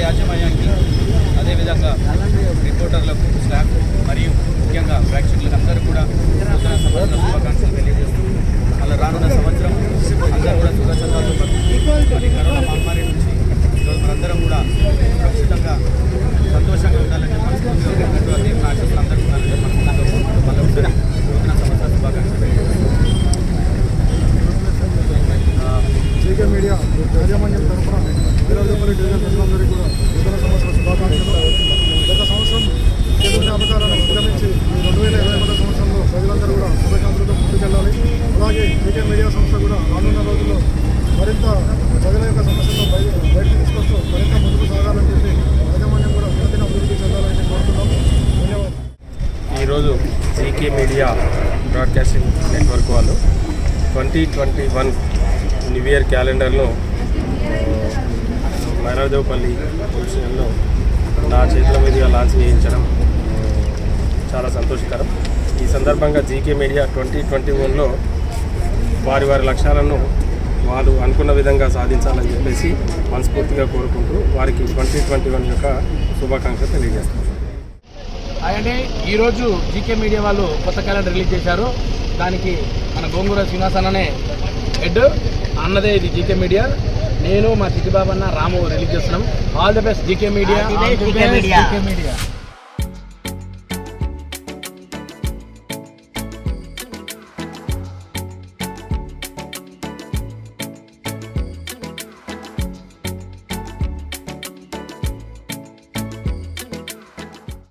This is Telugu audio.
యాజమాన్యానికి, అదేవిధంగా రిపోర్టర్లకు, స్టాఫ్ మరియు ముఖ్యంగా ప్రేక్షకులకు అందరూ కూడా నూతన సంవత్సర శుభాకాంక్షలు తెలియజేస్తూ అలా రానున్న సంవత్సరం అందరూ కూడా సుఖసంతాలతో మరి కరోనా మహమ్మారి నుంచి ఈరోజు మనందరం కూడా సురక్షితంగా సంతోషంగా ఉండాలని మనస్ఫూర్తిగా దేవుని ఆశీస్సులు అందరూ ఉండాలని మనస్ఫూర్తిగా మళ్ళీ నూతన సంవత్సర శుభాకాంక్షలు తెలియజేస్తాం. జీకే మీడియా యాజమాన్యం తరఫున వీరాజపల్లి డివిజన్ ప్రజలందరికీ కూడా నూతన సంవత్సర శుభాకాంక్షలు. గత సంవత్సరం చేదు జ్ఞాపకాలను అధిగమించి 2021 సంవత్సరంలో ప్రజలందరూ కూడా శుభకాంక్షలతో ముందుకెళ్ళాలి. అలాగే జీకే మీడియా సంస్థ కూడా రానున్న రోజుల్లో మరింత ప్రజల యొక్క సమస్యలను బయటకు తీసుకొస్తూ మరింత ముందుకు సాగాలని చెప్పి యాజమాన్యం కూడా దినదిన అభివృద్ధి చెందాలని కోరుతున్నాం. ధన్యవాదాలు. ఈరోజు జీకే మీడియా బ్రాడ్కాస్టింగ్ నెట్వర్క్ వాళ్ళు 2021 న్యూ ఇయర్ క్యాలెండర్ను మైరాదేవపల్లి పొజిషన్లో నా చేతుల మీదుగా లాంచ్ చేయించడం చాలా సంతోషకరం. ఈ సందర్భంగా జీకే మీడియా 2021లో వారి లక్ష్యాలను వాళ్ళు అనుకున్న విధంగా సాధించాలని చెప్పేసి మనస్ఫూర్తిగా కోరుకుంటూ వారికి 2021 యొక్క శుభాకాంక్షలు తెలియజేస్తాం. అంటే ఈరోజు జీకే మీడియా వాళ్ళు కొత్త క్యాలెండర్ రిలీజ్ చేశారు. దానికి మన గోంగూర శ్రీనివాసన్ అనే హెడ్ అన్నదే ఇది జీకే మీడియా. నేను మా చిట్టిబాబు అన్న రాము రిలీజ్ చేస్తున్నాం. All the best GK media.